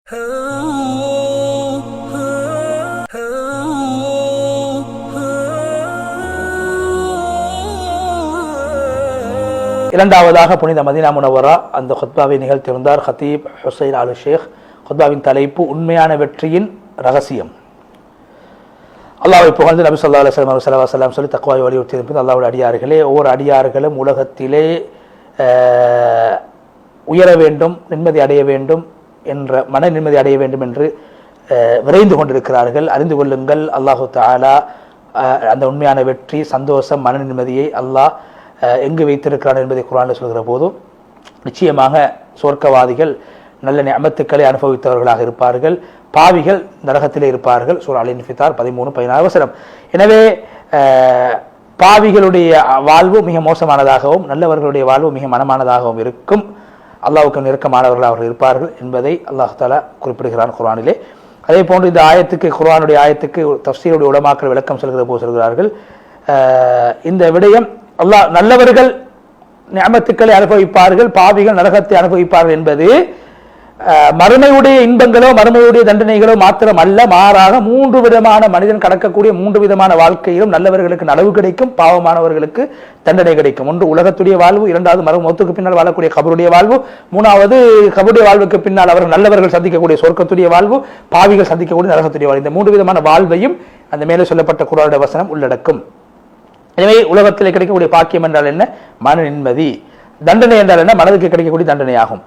இரண்டாவதாக புனித மதீனா முனவரா அந்த ஹுத்பாவை நிகழ்த்தியிருந்தார் ஹத்தீப் ஹுசைன் அல் ஷேக். ஹுத்பாவின் தலைப்பு உண்மையான வெற்றியின் ரகசியம். அல்லாஹ்வை புகழ்ந்து நபி ஸல்லல்லாஹு அலைஹி வஸல்லம் சொல்லி தக்வாவை வலியுறுத்தி அல்லாஹ்வுடைய அடியார்களே, ஒவ்வொரு அடியார்களும் உலகத்திலே உயர வேண்டும், நிம்மதி அடைய வேண்டும் என்ற மன நிம்மதி அடைய வேண்டும் என்று விரைந்து கொண்டிருக்கிறார்கள். அறிந்து கொள்ளுங்கள், அல்லாஹு தஆலா அந்த உண்மையான வெற்றி, சந்தோஷம், மன நிம்மதியை அல்லாஹ் எங்கு வைத்திருக்கிறான் என்பதை குர்ஆனில் சொல்கிற போதும் நிச்சயமாக சொர்க்கவாதிகள் நல்ல நிஅமத்துக்களை அனுபவித்தவர்களாக இருப்பார்கள், பாவிகள் நரகத்திலே இருப்பார்கள். சூரா அல்-இன்ஃபிதார் 13-14 எனவே பாவிகளுடைய வாழ்வு மிக மோசமானதாகவும் நல்லவர்களுடைய வாழ்வு மிக மனமானதாகவும் இருக்கும். அல்லாஹ்வுக்கு நெருக்கமானவர்கள் அவர்கள் இருப்பார்கள் என்பதை அல்லாஹ் தஆலா குறிப்பிடுகிறான் குர்ஆனிலே. அதே போன்று இந்த ஆயத்துக்கு, குர்ஆனுடைய ஆயத்துக்கு தஃப்சீருடைய உலமாக்கள் விளக்கம் சொல்கிற போது சொல்கிறார்கள், இந்த விடயம் அல்லாஹ் நல்லவர்கள் நிஅமத்துக்களை அனுபவிப்பார்கள், பாவிகள் நரகத்தை அனுபவிப்பார்கள் என்பது மறுமையுடைய இன்பங்களோ மறுமையுடைய தண்டனைகளோ மாத்திரம் அல்ல, மாறாக 3 விதமான மனிதன் கடக்கக்கூடிய 3 விதமான வாழ்க்கையிலும் நல்லவர்களுக்கு நலவு கிடைக்கும், பாவமானவர்களுக்கு தண்டனை கிடைக்கும். ஒன்று உலகத்துடைய வாழ்வு, இரண்டாவது மௌத்துக்கு பின்னால் வாழக்கூடிய கபருடைய வாழ்வு, மூணாவது கபருடைய வாழ்வுக்கு பின்னால் அவர்கள் நல்லவர்கள் சந்திக்கக்கூடிய சொர்க்கத்துடைய வாழ்வு, பாவிகள் சந்திக்கக்கூடிய நரகத்துடைய வாழ்வு. இந்த 3 விதமான வாழ்வையும் அந்த மேலே சொல்லப்பட்ட குர்ஆனுடைய வசனம் உள்ளடக்கும். எனவே உலகத்தில் கிடைக்கக்கூடிய பாக்கியம் என்றால் என்ன? மன நிம்மதி. தண்டனை என்றால் என்ன? மனதுக்கு கிடைக்கக்கூடிய தண்டனையாகும்.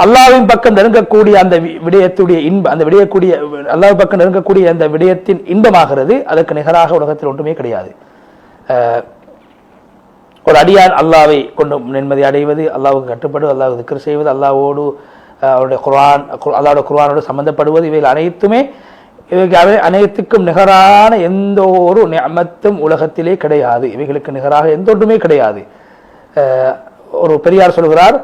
அல்லாஹ்வின் பக்கம் நெருங்கக்கூடிய அந்த விடயத்துடைய இன்பம், அந்த விடயக்கூடிய அல்லாஹ் பக்கம் நெருங்கக்கூடிய அந்த விடயத்தின் இன்பமாகிறது. அதற்கு நிகராக உலகத்தில் ஒன்றுமே கிடையாது. ஒரு அடியான் அல்லாஹ்வை கொண்டு நிம்மதி அடைவது, அல்லாஹ்வுக்கு கட்டுப்படுவது, அல்லாஹ்வுக்கு திக்ர் செய்வது, அல்லாஹ்வோடு அவருடைய அல்லாஹ்வுடைய குர்ஆனோடு சம்பந்தப்படுவது, இவைகள் அனைத்துமே அனைத்துக்கும் நிகரான எந்த ஒரு நிஅமத்தும் உலகத்திலே கிடையாது. இவைகளுக்கு நிகராக எந்த ஒன்றுமே கிடையாது. ஒரு பெரியார் சொல்கிறார்,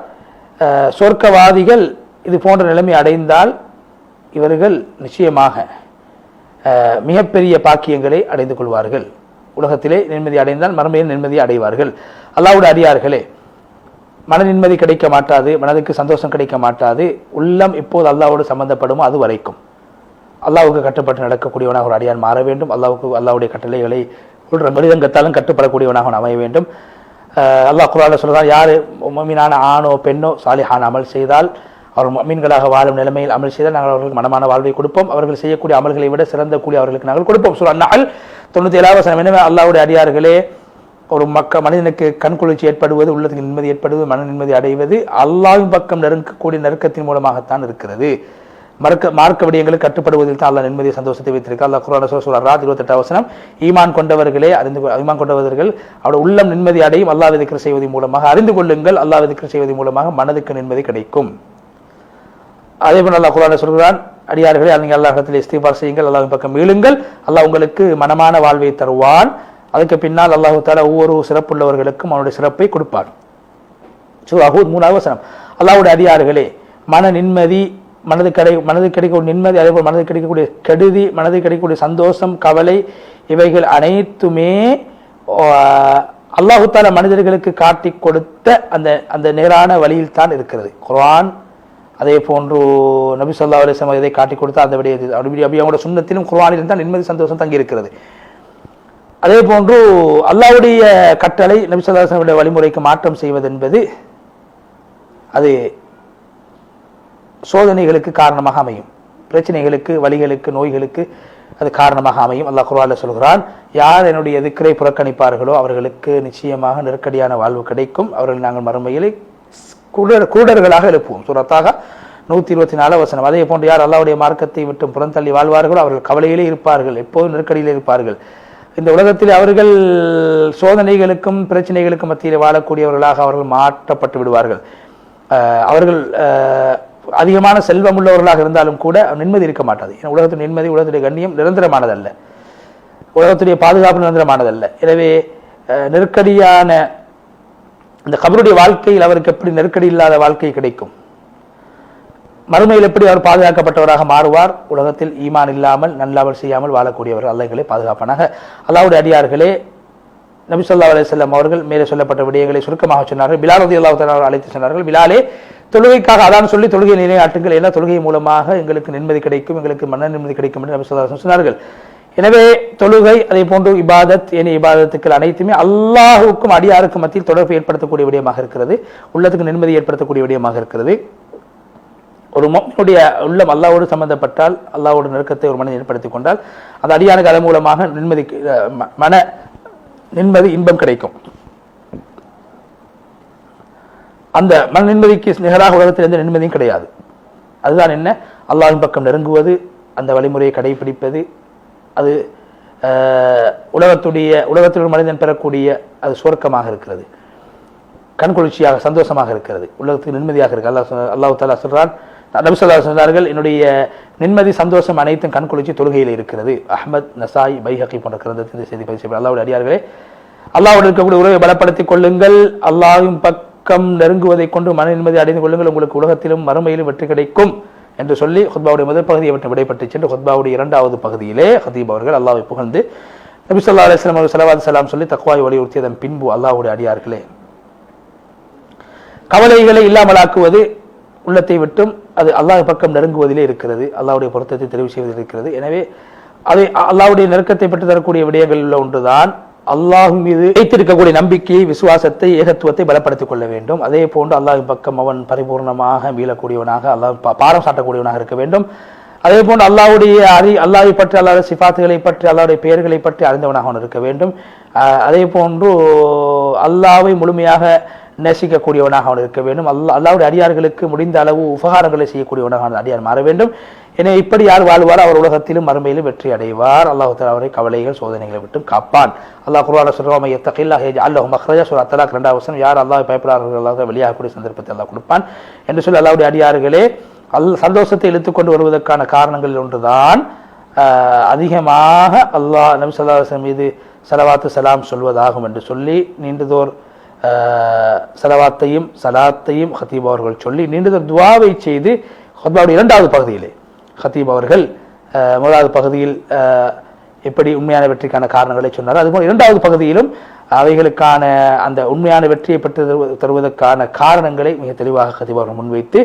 சொர்க்கவாதிகள் இது போன்ற நிலைமை அடைந்தால் இவர்கள் நிச்சயமாக மிகப்பெரிய பாக்கியங்களை அடைந்து கொள்வார்கள். உலகத்திலே நிம்மதி அடைந்தால் மறுமையில் நிம்மதியை அடைவார்கள். அல்லாஹ்வுடைய அடியார்களே, மன நிம்மதி கிடைக்க மாட்டாது, மனதுக்கு சந்தோஷம் கிடைக்க மாட்டாது. உள்ளம் இப்போது அல்லாஹ்வோடு சம்பந்தப்படுமோ அது வரைக்கும் அல்லாஹ்வுக்கு கட்டுப்பட்டு நடக்கக்கூடியவனாக ஒரு அடியான் மாற வேண்டும். அல்லாஹ்வுடைய கட்டளைகளை மிருதங்கத்தாலும் கட்டுப்படக்கூடியவனாக அமைய வேண்டும். அல்லாஹ் குர்ஆனில் சொல்கிறார், யார் முஃமினான ஆணோ பெண்ணோ சாலிஹான அமல் செய்தால், அவர்கள் முஃமின்களாக வாழும் நிலைமையில் அமல் செய்தால் நாங்கள் அவர்களுக்கு மனமான வாழ்வை கொடுப்போம், அவர்கள் செய்யக்கூடிய அமல்களை விட சிறந்த கூலி அவர்களுக்கு நாங்கள் கொடுப்போம். சூரா அன்-நஹல் 97 எனவே அல்லாஹ்வுடைய அடியார்களே, ஒரு மனிதனுக்கு கண்குளிர்ச்சி ஏற்படுவது, உள்ளத்துக்கு நிம்மதி ஏற்படுவது, மன நிம்மதி அடைவது அல்லாஹ்வின் பக்கம் நெருங்கக்கூடிய நெருக்கத்தின் மூலமாகத்தான் இருக்கிறது. மார்க்க விடயங்களுக்கு கட்டுப்படுவதில் தான் அல்லாஹ் நிம்மதியை சந்தோஷத்தை வைத்திருக்கிறார். அல்லாஹ் குர்ஆனில் சூரா அர்-ராத் 28 ஈமான் கொண்டவர்களே, ஈமான் கொண்டவர்கள் அவருடைய உள்ளம் நிம்மதி அடையும் அல்லாஹ்வை திக்ர் செய்வதன் மூலமாக. அறிந்து கொள்ளுங்கள், அல்லாஹ்வை திக்ர் செய்வதன் மூலமாக மனதுக்கு நிம்மதி கிடைக்கும். அதே போல அல்லாஹ் குர்ஆனில் சொல்கிறான், அடியார்களே நீங்கள் அல்லாஹ்விடத்தில் இஸ்திக்பார் செய்யுங்கள், அல்லாஹ்வின் பக்கம் மீளுங்கள், அல்லாஹ் உங்களுக்கு மனமான வாழ்வை தருவான். அதுக்கு பின்னால் அல்லாஹ் தஆலா ஒவ்வொரு சிறப்புள்ளவர்களுக்கும் அவனுடைய சிறப்பை கொடுப்பான். சூரா ஹூத் 3 அல்லாஹ்வுடைய அடியார்களே, மன நிம்மதி, மனது கிடைக்கக்கூடிய நிம்மதி, அதே போல் மனது கிடைக்கக்கூடிய கெடுதி, மனது கிடைக்கக்கூடிய சந்தோஷம், கவலை, இவைகள் அனைத்துமே அல்லாஹ் தஆலா மனிதர்களுக்கு காட்டி கொடுத்த அந்த நேரான வழியில் தான் இருக்கிறது. குர்ஆன் அதே போன்று நபி ஸல்லல்லாஹு அலைஹி வஸல்லம் இதை காட்டி கொடுத்த அந்த விடயத்தில் அவங்களோட சுன்னத்திலும் குர்ஆனிலும் தான் நிம்மதி சந்தோஷம் தங்கி இருக்கிறது. அதே போன்று அல்லாஹ்வுடைய கட்டளை நபி ஸல்லல்லாஹு அலைஹி வஸல்லம் வழிமுறைக்கு மாற்றம் செய்வது என்பது அது சோதனைகளுக்கு காரணமாக அமையும், பிரச்சனைகளுக்கு, வலிகளுக்கு, நோய்களுக்கு அது காரணமாக அமையும். அல்லாஹ் குர்ஆனில் சொல்கிறான், யார் என்னுடைய திக்ரை புறக்கணிப்பார்களோ அவர்களுக்கு நிச்சயமாக நெருக்கடியான வாழ்வு கிடைக்கும், அவர்கள் நாங்கள் மறுமையில் குருடர்களாக எழுப்புவோம். சூரா தாஹா 124 அதே போன்று யார் அல்லாஹ்வுடைய மார்க்கத்தை விட்டு புறந்தள்ளி வாழ்வார்களோ அவர்கள் கவலையிலே இருப்பார்கள், எப்போதும் நெருக்கடியிலே இருப்பார்கள். இந்த உலகத்தில் அவர்கள் சோதனைகளுக்கும் பிரச்சனைகளுக்கும் மத்தியில் வாழக்கூடியவர்களாக அவர்கள் மாற்றப்பட்டு விடுவார்கள். அவர்கள் அதிகமான செல்வம் உள்ளவர்களாக இருந்தாலும் கூட நிம்மதி இருக்க மாட்டாது. ஏன்னா உலகத்துடைய நிம்மதி, உலகத்துடைய கண்ணியம் நிரந்தரமானதல்ல, உலகத்துடைய பாதுகாப்பு நிரந்தரமானதல்ல. எனவே நெருக்கடியான இந்த கபருடைய வாழ்க்கையில் அவருக்கு எப்படி நெருக்கடி இல்லாத வாழ்க்கை கிடைக்கும்? மறுமையில் எப்படி அவர் பாதுகாக்கப்பட்டவராக மாறுவார்? உலகத்தில் ஈமான் இல்லாமல் நல்லாமல் செய்யாமல் வாழக்கூடியவர்கள். அல்லாஹ்களை பாதுகாப்பானாக. அல்லாஹ்வுடைய அடியார்களே, நபி ஸல்லல்லாஹு அலைஹி வஸல்லம் அவர்கள் மேலே சொல்லப்பட்ட விடயங்களை சுருக்கமாக சொன்னார்கள். பிலால் ரலியல்லாஹு தஆலா அழைத்து சொன்னார்கள், பிலாலே தொழுகைக்காக அதான் சொல்லி தொழுகை நிலையாட்டுங்கள், எல்லா தொழுகை மூலமாக எங்களுக்கு நிம்மதி கிடைக்கும், எங்களுக்கு மன நிம்மதி கிடைக்கும் என்று நபி ஸல்லல்லாஹு அலைஹி வஸல்லம் சொன்னார்கள். எனவே தொழுகை அதே போன்று இபாதத் ஏனைய இபாதத்துக்கள் அனைத்துமே அல்லாஹுக்கும் அடியாருக்கும் மத்தியில் தொடர்பு ஏற்படுத்தக்கூடிய விடயமாக இருக்கிறது, உள்ளத்துக்கு நிம்மதி ஏற்படுத்தக்கூடிய விடயமாக இருக்கிறது. ஒரு முஃமினுடைய உள்ளம் அல்லாஹ்வோடு சம்பந்தப்பட்டால், அல்லாஹ்வோட நெருக்கத்தை ஒரு மனிதன் ஏற்படுத்திக் கொண்டால் அந்த அடியானுக்கு அதன் மூலமாக நிம்மதி, மன நிம்மதி, இன்பம் கிடைக்கும். அந்த மன நிம்மதிக்கு நிகராக உலகத்தில் எந்த நிம்மதியும் கிடையாது. அதுதான் என்ன, அல்லாஹ்வின் பக்கம் நெருங்குவது, அந்த வழிமுறையை கடைபிடிப்பது, அது உலகத்தில் மனிதன் பெறக்கூடிய அது சுவர்க்கமாக இருக்கிறது, கண்குளிர்ச்சியாக சந்தோஷமாக இருக்கிறது, உலகத்துக்கு நிம்மதியாக இருக்கு. அல்லாஹ் தஆலா சொல்றான், நபி ஸல்லல்லாஹு அலைஹி வஸல்லம் சொன்னார்கள், என்னுடைய நிம்மதி சந்தோஷம் அனைத்தும் கண்குளிர்ச்சி தொழுகையில் இருக்கிறது. அஹ்மத், நசாய், பைஹகி போன்ற கிரந்தத்தில் செய்தி பதிவு செய்யப்படும். அல்லாஹ்வுடைய அடியார்களே, அல்லாஹ்வோடு இருக்கக்கூடிய உறவை பலப்படுத்திக் கொள்ளுங்கள், அல்லாஹ்வின் பக்கம் நெருங்குவதை கொண்டு மன நிம்மதி அடைந்து கொள்ளுங்கள், உங்களுக்கு உலகத்திலும் மறுமையிலும் வெற்றி கிடைக்கும் என்று சொல்லி ஹுத்பாவுடைய முதல் பகுதியை விட்டு விடைபெற்று சென்று ஹுத்பாவுடைய இரண்டாவது பகுதியிலே ஹதீப் அவர்கள் அல்லாஹ்வை புகழ்ந்து நபி ஸல்லல்லாஹு அலைஹி வஸல்லம் அவர்கள் ஸலவாத் ஸலாம் சொல்லி தக்வாவை வலியுறுத்தியதன் பின்பு, அல்லாஹ்வுடைய அடியார்களே, கவலைகளை இல்லாமலாக்குவது உள்ளத்தை விட்டும் அது அல்லாஹ் பக்கம் நெருங்குவதிலே இருக்கிறது, அல்லாஹ்வுடைய பொருத்தத்தை தெரிவு செய்வதில் இருக்கிறது. எனவே அதை அல்லாஹ்வுடைய நெருக்கத்தை பெற்று தரக்கூடிய விடயங்கள் உள்ள ஒன்றுதான் அல்லாஹ் மீது வைத்திருக்கக்கூடிய நம்பிக்கையை, விசுவாசத்தை, ஏகத்துவத்தை பலப்படுத்திக் கொள்ள வேண்டும். அதே போன்று அல்லாஹ்வின் பக்கம் அவன் பரிபூர்ணமாக மீளக்கூடியவனாக, அல்லாஹ் பாரம் சாட்டக்கூடியவனாக இருக்க வேண்டும். அதே போன்று அல்லாஹ்வை பற்றி, அல்லாஹ்வுடைய சிஃபாத்துகளை பற்றி, அல்லாஹ்வுடைய பெயர்களை பற்றி அறிந்தவனாக அவன் இருக்க வேண்டும். அதே போன்று அல்லாஹ்வை முழுமையாக நேசிக்கக்கூடியவனாக அவன் இருக்க வேண்டும். அல்லாஹ்வுடைய அடியார்களுக்கு முடிந்த அளவு உபகாரங்களை செய்யக்கூடியவனாக அவன் அடியார் மாற வேண்டும். எனவே இப்படி யார் வாழ்வார் அவர் உலகத்திலும் மறுமையிலும் வெற்றி அடைவார். அல்லாஹ் தஆலா அவரை கவலைகள் சோதனைகளை விட்டும் காப்பான். அல்லாஹ் குர்ஆனில் சொல்றான், யத்தகில்லாஹ் யஜ்அல் லஹு மக்ரஜா, சூரா அத்-தலாக் 2வது வசனம். யார் அல்லாஹ்வை பயப்படுகிறார்களோ அல்லாஹ் வெளியாகக்கூடிய சந்தர்ப்பத்தை அல்லாஹ் கொடுப்பான் என்று சொல்லி அல்லாஹ்வுடைய அடியார்களே, சந்தோஷத்தை இழுத்துக்கொண்டு வருவதற்கான காரணங்களில் ஒன்றுதான் அதிகமாக அல்லாஹ் நபி ஸல்லல்லாஹு அலைஹி வஸல்லம் மீது ஸலவாத்து ஸலாம் சொல்வதாகும் என்று சொல்லி நீண்டதோர் ஸலவாத்தையும் ஸலாத்தையும் ஹதீப் அவர்கள் சொல்லி நீண்டதோர் துஆவை செய்து ஹுத்பாவுடைய இரண்டாவது பகுதியிலே ஹதீப் அவர்கள் முதலாவது பகுதியில் எப்படி உண்மையான வெற்றிக்கான காரணங்களை சொன்னார், அதுபோல் இரண்டாவது பகுதியிலும் அவைகளுக்கான அந்த உண்மையான வெற்றியை பெற்று தருவதற்கான காரணங்களை மிக தெளிவாக ஹதீப் அவர்கள் முன்வைத்து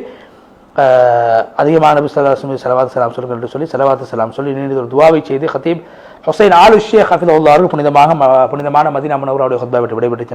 அதிகமான நபி ஸல்லல்லாஹு அலைஹி வஸல்லம் ஸலவாத்து ஸலாம் சொல்லுங்கள் என்று சொல்லி ஸலவாத்து ஸலாம் சொல்லி நீண்டதொரு துஆவை செய்து ஹதீப் ஹுசைன் ஆலு ஷேக் ஹஃபிதஹுல்லாஹ் புனிதமான மதீனா முனவ்வராவுடைய ஹுத்பா விட்டு விடைபெற்று சென்றார்.